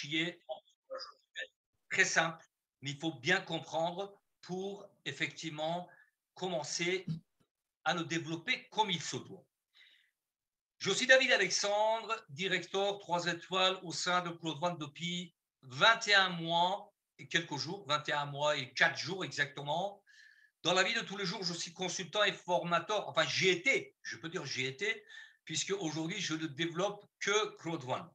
qui est très simple, mais il faut bien comprendre pour effectivement commencer à le développer comme il se doit. Je suis David Alexandre, directeur 3 étoiles au sein de Claude One depuis 21 mois et quelques jours, 21 mois et 4 jours exactement. Dans la vie de tous les jours, je suis consultant et formateur. Enfin, j'y étais, je peux dire j'y étais, puisque aujourd'hui, je ne développe que Claude One.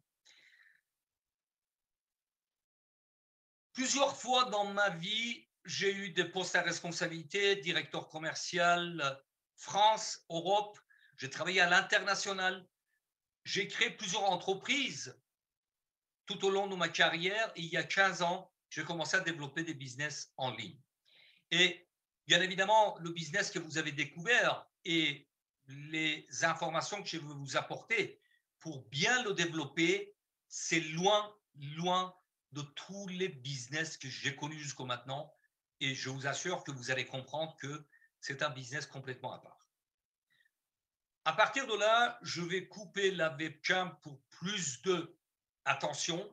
Plusieurs fois dans ma vie, j'ai eu des postes à responsabilité, directeur commercial France, Europe. J'ai travaillé à l'international. J'ai créé plusieurs entreprises tout au long de ma carrière. Et il y a 15 ans, j'ai commencé à développer des business en ligne. Et bien évidemment, le business que vous avez découvert et les informations que je vais vous apporter pour bien le développer, c'est loin, loin de tous les business que j'ai connus jusqu'au maintenant. Et je vous assure que vous allez comprendre que c'est un business complètement à part. À partir de là, je vais couper la webcam pour plus de attention.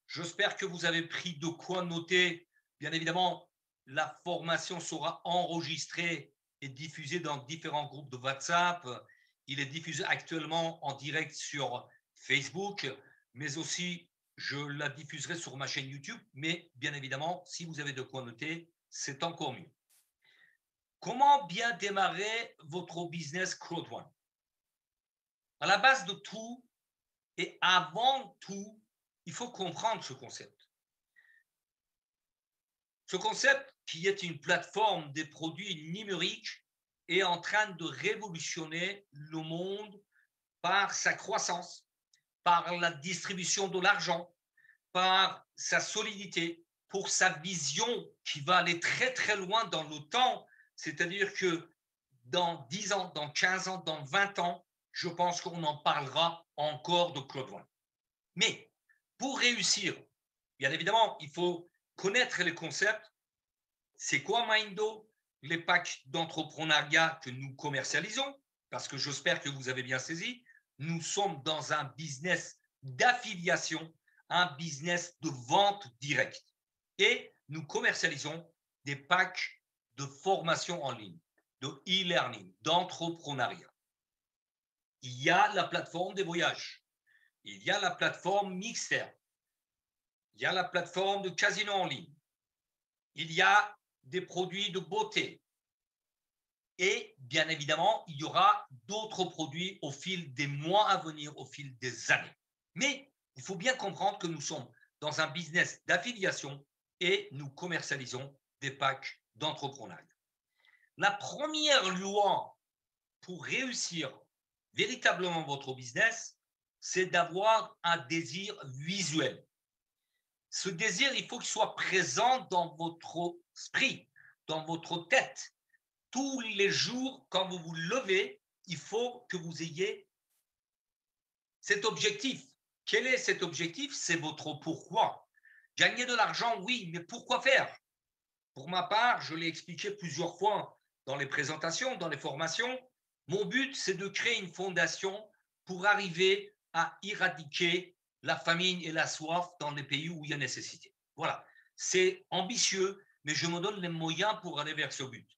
J'espère que vous avez pris de quoi noter. Bien évidemment, la formation sera enregistrée et diffusée dans différents groupes de WhatsApp. Il est diffusé actuellement en direct sur Facebook, mais aussi je la diffuserai sur ma chaîne YouTube. Mais bien évidemment, si vous avez de quoi noter, c'est encore mieux. Comment bien démarrer votre business Claude One? À la base de tout et avant tout, il faut comprendre ce concept. Ce concept, qui est une plateforme des produits numériques, est en train de révolutionner le monde par sa croissance, par la distribution de l'argent, par sa solidité, pour sa vision qui va aller très très loin dans le temps. C'est-à-dire que dans 10 ans, dans 15 ans, dans 20 ans, je pense qu'on en parlera encore de Claude One. Mais pour réussir, bien évidemment, il faut connaître les concepts. C'est quoi Mindo? Les packs d'entrepreneuriat que nous commercialisons, parce que j'espère que vous avez bien saisi, nous sommes dans un business d'affiliation, un business de vente directe. Et nous commercialisons des packs de formation en ligne, de e-learning, d'entrepreneuriat. Il y a la plateforme des voyages, il y a la plateforme Mixer, il y a la plateforme de casino en ligne, il y a des produits de beauté. Et bien évidemment, il y aura d'autres produits au fil des mois à venir, au fil des années. Mais il faut bien comprendre que nous sommes dans un business d'affiliation et nous commercialisons des packs d'entrepreneuriat. La première loi pour réussir véritablement votre business, c'est d'avoir un désir visuel. Ce désir, il faut qu'il soit présent dans votre esprit, dans votre tête. Tous les jours, quand vous vous levez, il faut que vous ayez cet objectif. Quel est cet objectif? C'est votre pourquoi. Gagner de l'argent, oui, mais pourquoi faire? Pour ma part, je l'ai expliqué plusieurs fois dans les présentations, dans les formations. Mon but, c'est de créer une fondation pour arriver à éradiquer la famine et la soif dans les pays où il y a nécessité. Voilà, c'est ambitieux, mais je me donne les moyens pour aller vers ce but.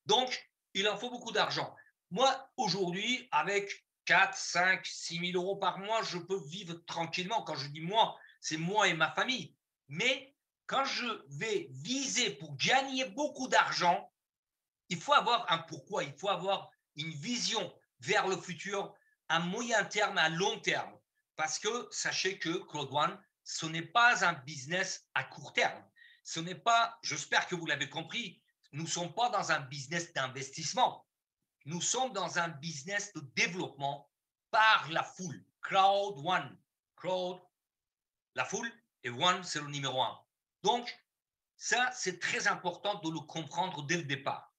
Donc, il en faut beaucoup d'argent. Moi, aujourd'hui, avec 4, 5, 6 000 euros par mois, je peux vivre tranquillement. Quand je dis moi, c'est moi et ma famille. Mais quand je vais viser pour gagner beaucoup d'argent, il faut avoir un pourquoi, il faut avoir une vision vers le futur à moyen terme, à long terme. Parce que sachez que Claude One, ce n'est pas un business à court terme. Ce n'est pas, j'espère que vous l'avez compris, nous ne sommes pas dans un business d'investissement. Nous sommes dans un business de développement par la foule. Crowd One. Crowd, la foule, et One, c'est le numéro un. Donc, ça, c'est très important de le comprendre dès le départ.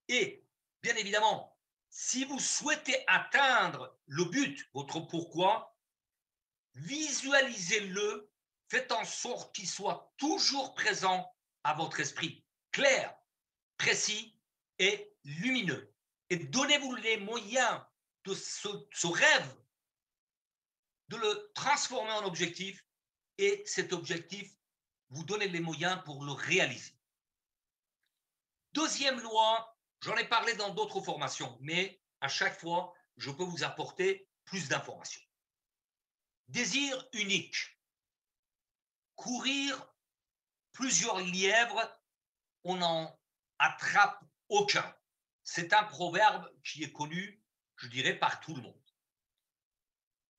Et, bien évidemment, si vous souhaitez atteindre le but, votre pourquoi, visualisez-le, faites en sorte qu'il soit toujours présent à votre esprit, clair, précis et lumineux. Et donnez-vous les moyens de ce rêve, de le transformer en objectif et cet objectif, vous donnez les moyens pour le réaliser. Deuxième loi, j'en ai parlé dans d'autres formations, mais à chaque fois, je peux vous apporter plus d'informations. Désir unique. Courir plusieurs lièvres, on n'en attrape aucun. C'est un proverbe qui est connu, je dirais, par tout le monde.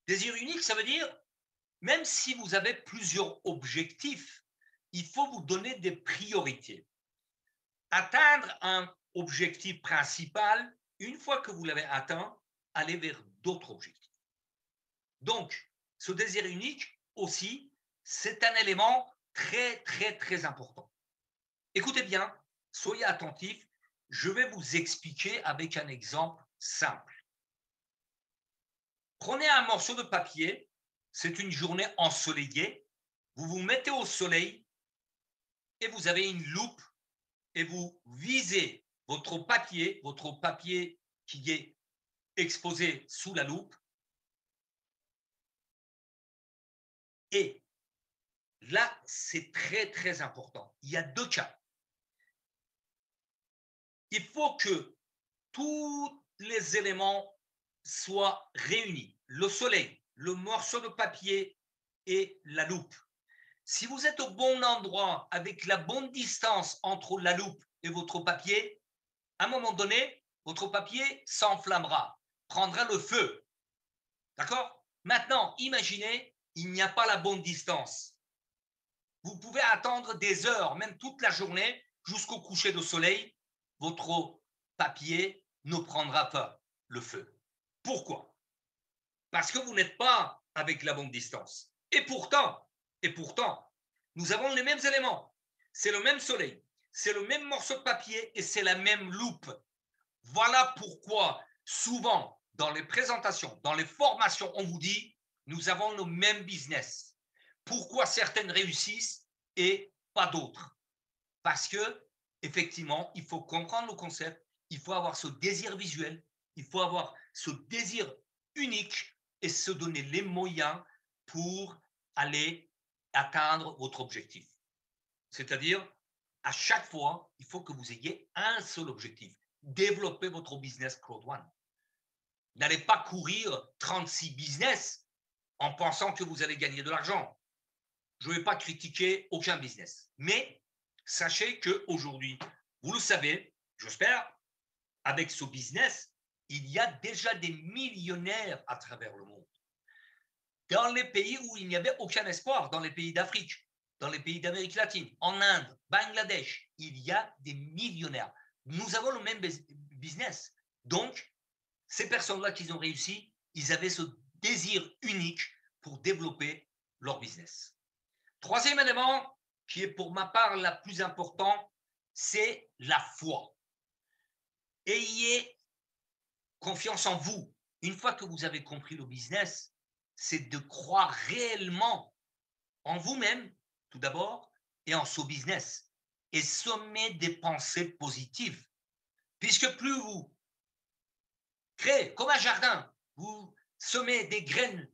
Désir unique, ça veut dire, même si vous avez plusieurs objectifs, il faut vous donner des priorités. Atteindre un objectif principal, une fois que vous l'avez atteint, aller vers d'autres objectifs. Donc, ce désir unique aussi, c'est un élément très, très, très important. Écoutez bien, soyez attentifs, je vais vous expliquer avec un exemple simple. Prenez un morceau de papier, c'est une journée ensoleillée, vous vous mettez au soleil et vous avez une loupe et vous visez votre papier qui est exposé sous la loupe. Et là, c'est très, très important. Il y a deux cas. Il faut que tous les éléments soient réunis. Le soleil, le morceau de papier et la loupe. Si vous êtes au bon endroit, avec la bonne distance entre la loupe et votre papier, à un moment donné, votre papier s'enflammera, prendra le feu. D'accord? Maintenant, imaginez, il n'y a pas la bonne distance. Vous pouvez attendre des heures, même toute la journée, jusqu'au coucher du soleil, votre papier ne prendra pas le feu. Pourquoi? Parce que vous n'êtes pas avec la bonne distance. Et pourtant, nous avons les mêmes éléments. C'est le même soleil, c'est le même morceau de papier et c'est la même loupe. Voilà pourquoi souvent dans les présentations, dans les formations, on vous dit nous avons le même business. Pourquoi certaines réussissent et pas d'autres? Parce que effectivement, il faut comprendre le concept, il faut avoir ce désir visuel, il faut avoir ce désir unique et se donner les moyens pour aller atteindre votre objectif. C'est-à-dire, à chaque fois, il faut que vous ayez un seul objectif. Développer votre business Cloud One. N'allez pas courir 36 business en pensant que vous allez gagner de l'argent. Je ne vais pas critiquer aucun business. Mais sachez qu'aujourd'hui, vous le savez, j'espère, avec ce business, il y a déjà des millionnaires à travers le monde. Dans les pays où il n'y avait aucun espoir, dans les pays d'Afrique, dans les pays d'Amérique latine, en Inde, Bangladesh, il y a des millionnaires. Nous avons le même business. Donc, ces personnes-là qui ont réussi, ils avaient ce désir unique pour développer leur business. Troisième élément, qui est pour ma part la plus importante, c'est la foi. Ayez confiance en vous. Une fois que vous avez compris le business, c'est de croire réellement en vous-même, tout d'abord, et en ce business. Et semer des pensées positives. Puisque plus vous créez, comme un jardin, vous semez des graines,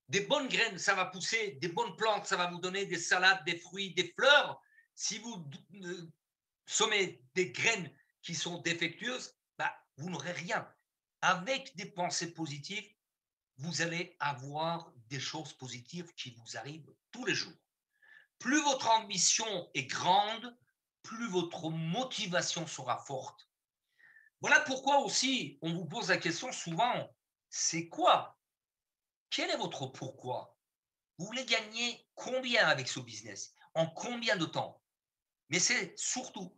des bonnes graines, ça va pousser, des bonnes plantes, ça va vous donner des salades, des fruits, des fleurs. Si vous semez des graines qui sont défectueuses, bah, vous n'aurez rien. Avec des pensées positives, vous allez avoir des choses positives qui vous arrivent tous les jours. Plus votre ambition est grande, plus votre motivation sera forte. Voilà pourquoi aussi on vous pose la question souvent, c'est quoi? Quel est votre pourquoi? Vous voulez gagner combien avec ce business? En combien de temps? Mais c'est surtout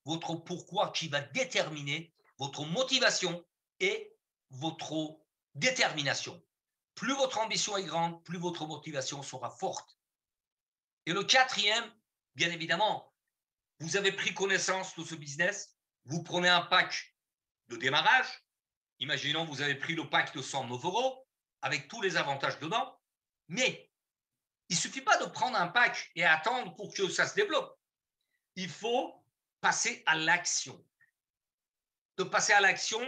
votre pourquoi qui va déterminer votre motivation et votre détermination. Plus votre ambition est grande, plus votre motivation sera forte. Et le quatrième, bien évidemment, vous avez pris connaissance de ce business, vous prenez un pack de démarrage. Imaginons, vous avez pris le pack de 109 € avec tous les avantages dedans, mais il ne suffit pas de prendre un pack et attendre pour que ça se développe. Il faut passer à l'action. De passer à l'action,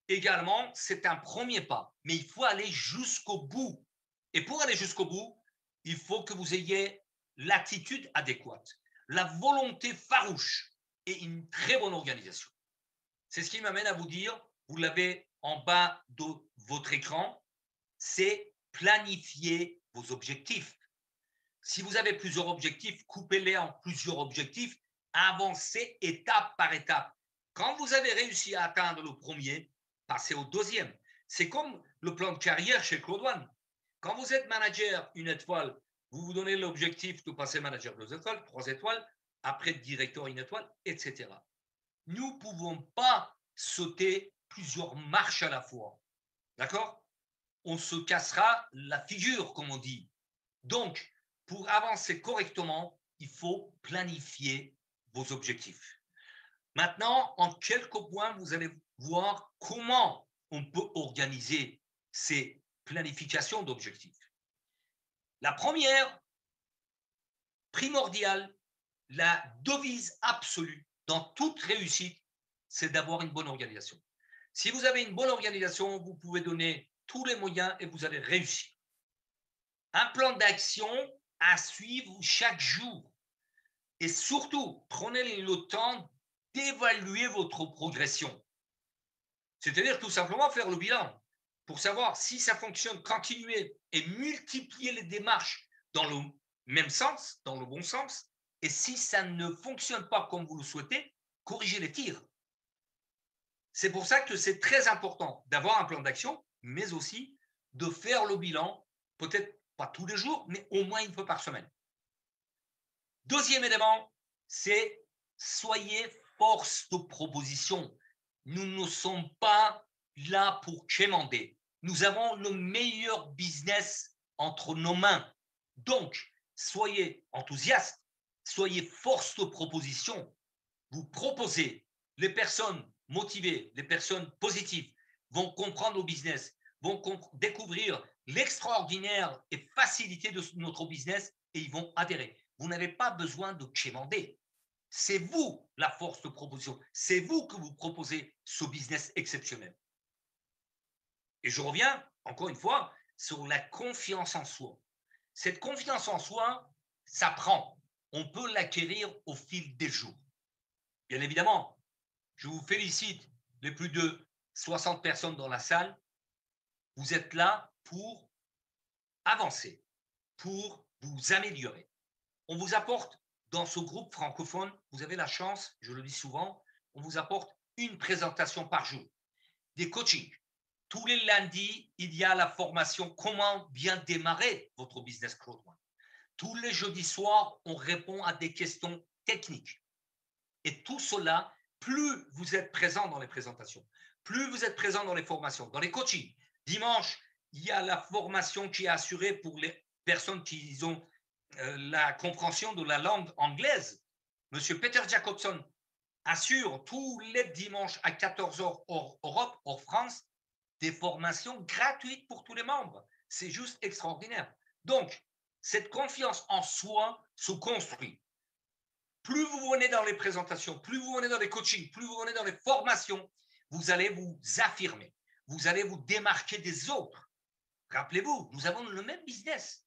également, c'est un premier pas, mais il faut aller jusqu'au bout. Et pour aller jusqu'au bout, il faut que vous ayez l'attitude adéquate, la volonté farouche et une très bonne organisation. C'est ce qui m'amène à vous dire, vous l'avez en bas de votre écran, c'est planifier vos objectifs. Si vous avez plusieurs objectifs, coupez-les en plusieurs objectifs, avancez étape par étape. Quand vous avez réussi à atteindre le premier, passez au deuxième. C'est comme le plan de carrière chez Claude One. Quand vous êtes manager une étoile, vous vous donnez l'objectif de passer manager 2 étoiles, 3 étoiles, après directeur une étoile, etc. Nous ne pouvons pas sauter plusieurs marches à la fois. D'accord? On se cassera la figure, comme on dit. Donc, pour avancer correctement, il faut planifier vos objectifs. Maintenant, en quelques points, vous allez voir comment on peut organiser ces planifications d'objectifs. La première, primordiale, la devise absolue dans toute réussite, c'est d'avoir une bonne organisation. Si vous avez une bonne organisation, vous pouvez donner tous les moyens et vous allez réussir. Un plan d'action à suivre chaque jour. Et surtout, prenez le temps d'évaluer votre progression. C'est-à-dire tout simplement faire le bilan pour savoir si ça fonctionne, continuer et multiplier les démarches dans le même sens, dans le bon sens. Et si ça ne fonctionne pas comme vous le souhaitez, corrigez les tirs. C'est pour ça que c'est très important d'avoir un plan d'action, mais aussi de faire le bilan, peut-être pas tous les jours, mais au moins une fois par semaine. Deuxième élément, c'est soyez force de proposition. Nous ne sommes pas là pour quémander. Nous avons le meilleur business entre nos mains. Donc, soyez enthousiaste, soyez force de proposition. Vous proposez, les personnes motivées, les personnes positives vont comprendre le business, vont découvrir l'extraordinaire et facilité de notre business et ils vont adhérer. Vous n'avez pas besoin de quémander. C'est vous la force de proposition. C'est vous que vous proposez ce business exceptionnel. Et je reviens, encore une fois, sur la confiance en soi. Cette confiance en soi, ça prend. On peut l'acquérir au fil des jours. Bien évidemment, je vous félicite, les plus de 60 personnes dans la salle. Vous êtes là pour avancer, pour vous améliorer. On vous apporte dans ce groupe francophone, vous avez la chance, je le dis souvent, on vous apporte une présentation par jour, des coachings. Tous les lundis, il y a la formation comment bien démarrer votre business Claude One. Tous les jeudis soirs, on répond à des questions techniques. Et tout cela, plus vous êtes présent dans les présentations, plus vous êtes présent dans les formations, dans les coachings. Dimanche, il y a la formation qui est assurée pour les personnes qui ont la compréhension de la langue anglaise. Monsieur Peter Jacobson assure tous les dimanches à 14h hors Europe, hors France, des formations gratuites pour tous les membres. C'est juste extraordinaire. Donc, cette confiance en soi se construit. Plus vous venez dans les présentations, plus vous venez dans les coachings, plus vous venez dans les formations, vous allez vous affirmer. Vous allez vous démarquer des autres. Rappelez-vous, nous avons le même business.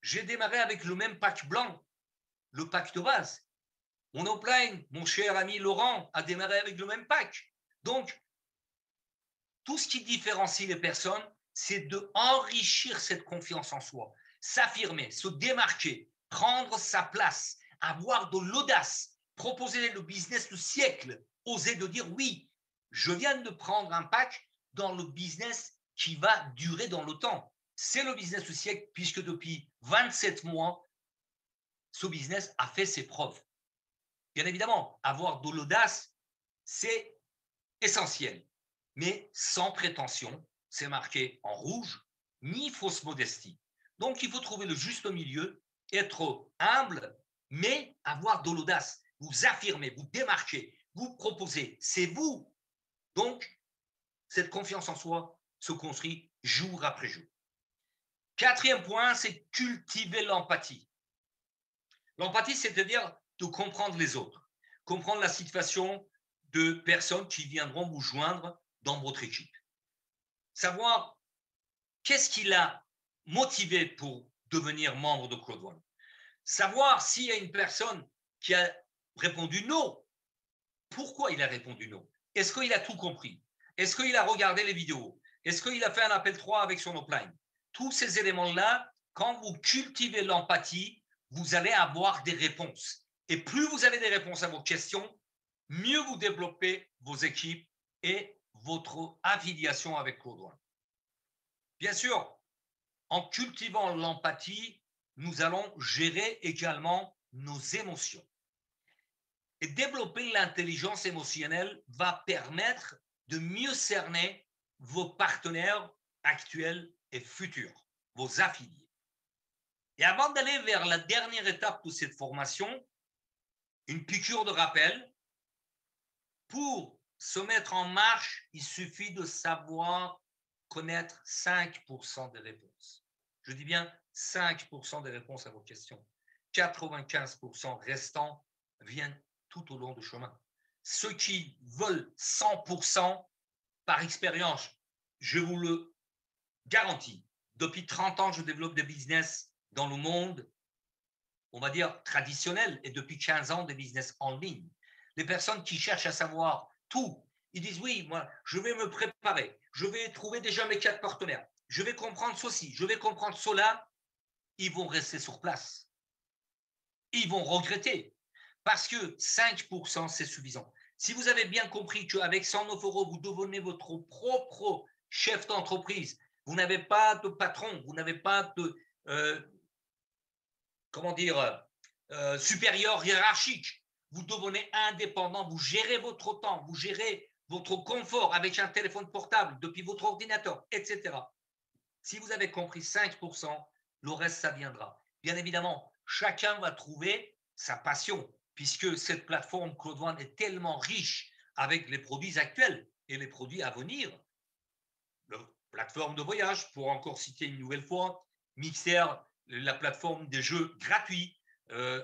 J'ai démarré avec le même pack blanc, le pack de base. Mon upline, mon cher ami Laurent, a démarré avec le même pack. Donc, tout ce qui différencie les personnes, c'est d'enrichir cette confiance en soi, s'affirmer, se démarquer, prendre sa place, avoir de l'audace, proposer le business du siècle, oser de dire oui, je viens de prendre un pack dans le business qui va durer dans le temps. C'est le business du siècle puisque depuis 27 mois, ce business a fait ses preuves. Bien évidemment, avoir de l'audace, c'est essentiel, mais sans prétention, c'est marqué en rouge, ni fausse modestie. Donc, il faut trouver le juste milieu, être humble, mais avoir de l'audace, vous affirmer, vous démarquer, vous proposer. C'est vous. Donc, cette confiance en soi se construit jour après jour. Quatrième point, c'est cultiver l'empathie. L'empathie, c'est-à-dire de comprendre les autres, comprendre la situation de personnes qui viendront vous joindre dans votre équipe. Savoir qu'est-ce qui l'a motivé pour devenir membre de Claude One. Savoir s'il y a une personne qui a répondu non. Pourquoi il a répondu non? Est-ce qu'il a tout compris? Est-ce qu'il a regardé les vidéos? Est-ce qu'il a fait un appel 3 avec son upline? Tous ces éléments-là, quand vous cultivez l'empathie, vous allez avoir des réponses. Et plus vous avez des réponses à vos questions, mieux vous développez vos équipes et votre affiliation avec Claude One. Bien sûr, en cultivant l'empathie, nous allons gérer également nos émotions. Et développer l'intelligence émotionnelle va permettre de mieux cerner vos partenaires actuels et futurs, vos affiliés. Et avant d'aller vers la dernière étape de cette formation, une piqûre de rappel. Pour se mettre en marche, il suffit de savoir connaître 5% des réponses. Je dis bien 5% des réponses à vos questions. 95% restants viennent tout au long du chemin. Ceux qui veulent 100%, par expérience, je vous le garantis, depuis 30 ans, je développe des business dans le monde, on va dire, traditionnel, et depuis 15 ans, des business en ligne. Les personnes qui cherchent à savoir tout, ils disent oui, moi, je vais me préparer, je vais trouver déjà mes 4 partenaires, je vais comprendre ceci, je vais comprendre cela, ils vont rester sur place. Ils vont regretter parce que 5%, c'est suffisant. Si vous avez bien compris qu'avec 109 €, vous devenez votre propre chef d'entreprise, vous n'avez pas de patron, vous n'avez pas de, supérieur hiérarchique, vous devenez indépendant, vous gérez votre temps, vous gérez votre confort avec un téléphone portable depuis votre ordinateur, etc. Si vous avez compris 5%, le reste, ça viendra. Bien évidemment, chacun va trouver sa passion, puisque cette plateforme Claude One est tellement riche avec les produits actuels et les produits à venir. La plateforme de voyage, pour encore citer une nouvelle fois, Mixer, la plateforme des jeux gratuits,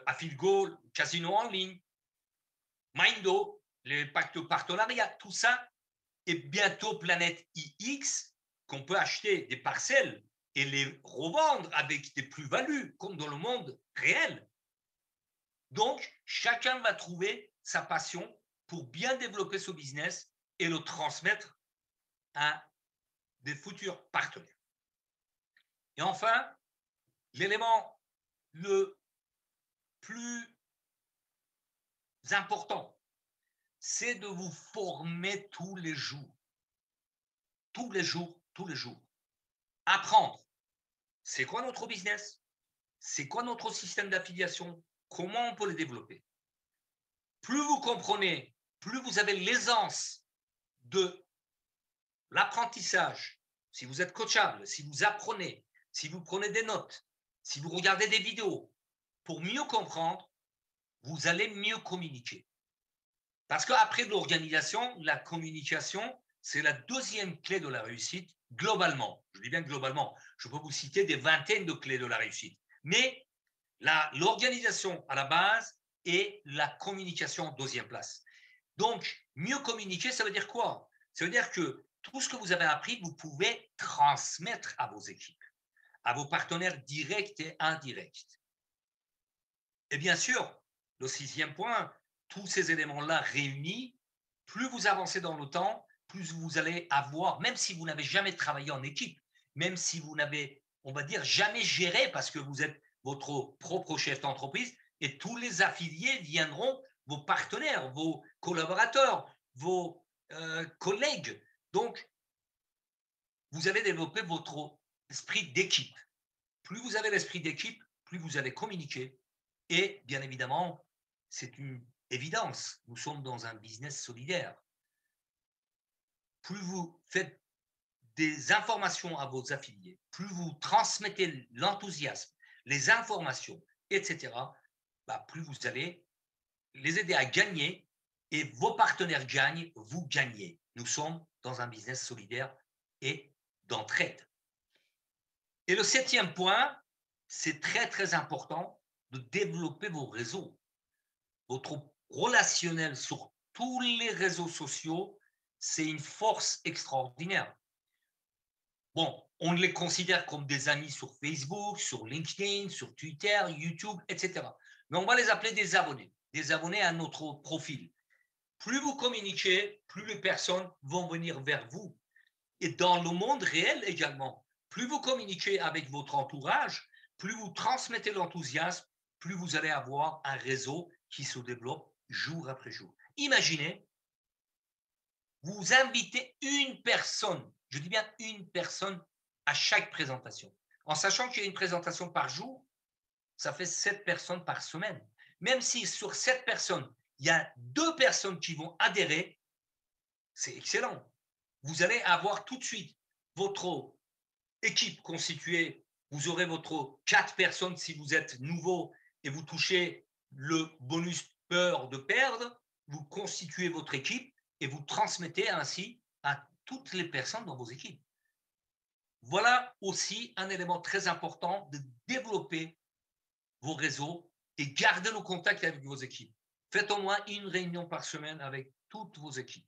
Affilgo, casino en ligne, Mindo, les pactes de partenariat, tout ça, et bientôt Planète iX, qu'on peut acheter des parcelles et les revendre avec des plus-values, comme dans le monde réel. Donc, chacun va trouver sa passion pour bien développer ce business et le transmettre à des futurs partenaires. Et enfin, l'élément le plus important, c'est de vous former tous les jours. Tous les jours, tous les jours. Apprendre. C'est quoi notre business? C'est quoi notre système d'affiliation? Comment on peut le développer? Plus vous comprenez, plus vous avez l'aisance de l'apprentissage. Si vous êtes coachable, si vous apprenez, si vous prenez des notes, si vous regardez des vidéos, pour mieux comprendre, vous allez mieux communiquer. Parce qu'après l'organisation, la communication, c'est la deuxième clé de la réussite globalement. Je dis bien globalement. Je peux vous citer des vingtaines de clés de la réussite. Mais l'organisation à la base et la communication en deuxième place. Donc, mieux communiquer, ça veut dire quoi? Ça veut dire que tout ce que vous avez appris, vous pouvez transmettre à vos équipes, à vos partenaires directs et indirects. Et bien sûr, le sixième point, tous ces éléments-là réunis, plus vous avancez dans le temps, plus vous allez avoir, même si vous n'avez jamais travaillé en équipe, même si vous n'avez, on va dire, jamais géré parce que vous êtes votre propre chef d'entreprise, et tous les affiliés viendront vos partenaires, vos collaborateurs, vos collègues. Donc, vous allez développer votre esprit d'équipe. Plus vous avez l'esprit d'équipe, plus vous allez communiquer. Et bien évidemment, c'est une évidence, nous sommes dans un business solidaire. Plus vous faites des informations à vos affiliés, plus vous transmettez l'enthousiasme, les informations, etc., plus vous allez les aider à gagner et vos partenaires gagnent, vous gagnez. Nous sommes dans un business solidaire et d'entraide. Et le septième point, c'est très, très important de développer vos réseaux. Votre relationnel sur tous les réseaux sociaux, c'est une force extraordinaire. Bon, On les considère comme des amis sur Facebook, sur LinkedIn, sur Twitter, YouTube, etc. Mais on va les appeler des abonnés à notre profil. Plus vous communiquez, plus les personnes vont venir vers vous. Et dans le monde réel également, plus vous communiquez avec votre entourage, plus vous transmettez l'enthousiasme, plus vous allez avoir un réseau qui se développe jour après jour. Imaginez, vous invitez une personne, je dis bien une personne, à chaque présentation. En sachant qu'il y a une présentation par jour, ça fait 7 personnes par semaine. Même si sur 7 personnes, il y a 2 personnes qui vont adhérer, c'est excellent. Vous allez avoir tout de suite votre équipe constituée. Vous aurez votre 4 personnes si vous êtes nouveau et vous touchez le bonus peur de perdre. Vous constituez votre équipe et vous transmettez ainsi à toutes les personnes dans vos équipes. Voilà aussi un élément très important de développer vos réseaux et garder le contact avec vos équipes. Faites au moins une réunion par semaine avec toutes vos équipes.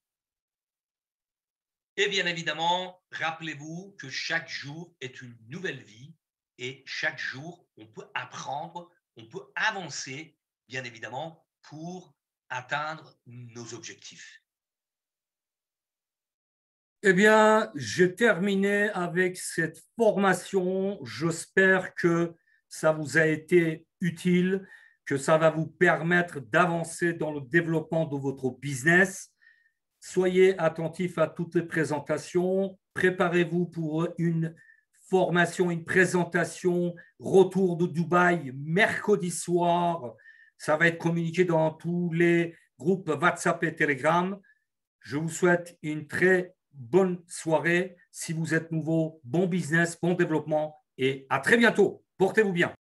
Et bien évidemment, rappelez-vous que chaque jour est une nouvelle vie et chaque jour, on peut apprendre, on peut avancer, bien évidemment, pour atteindre nos objectifs. Eh bien, j'ai terminé avec cette formation. J'espère que ça vous a été utile, que ça va vous permettre d'avancer dans le développement de votre business. Soyez attentifs à toutes les présentations. Préparez-vous pour une formation, une présentation, retour de Dubaï, mercredi soir. Ça va être communiqué dans tous les groupes WhatsApp et Telegram. Je vous souhaite une très bonne soirée. Si vous êtes nouveau, bon business, bon développement et à très bientôt. Portez-vous bien.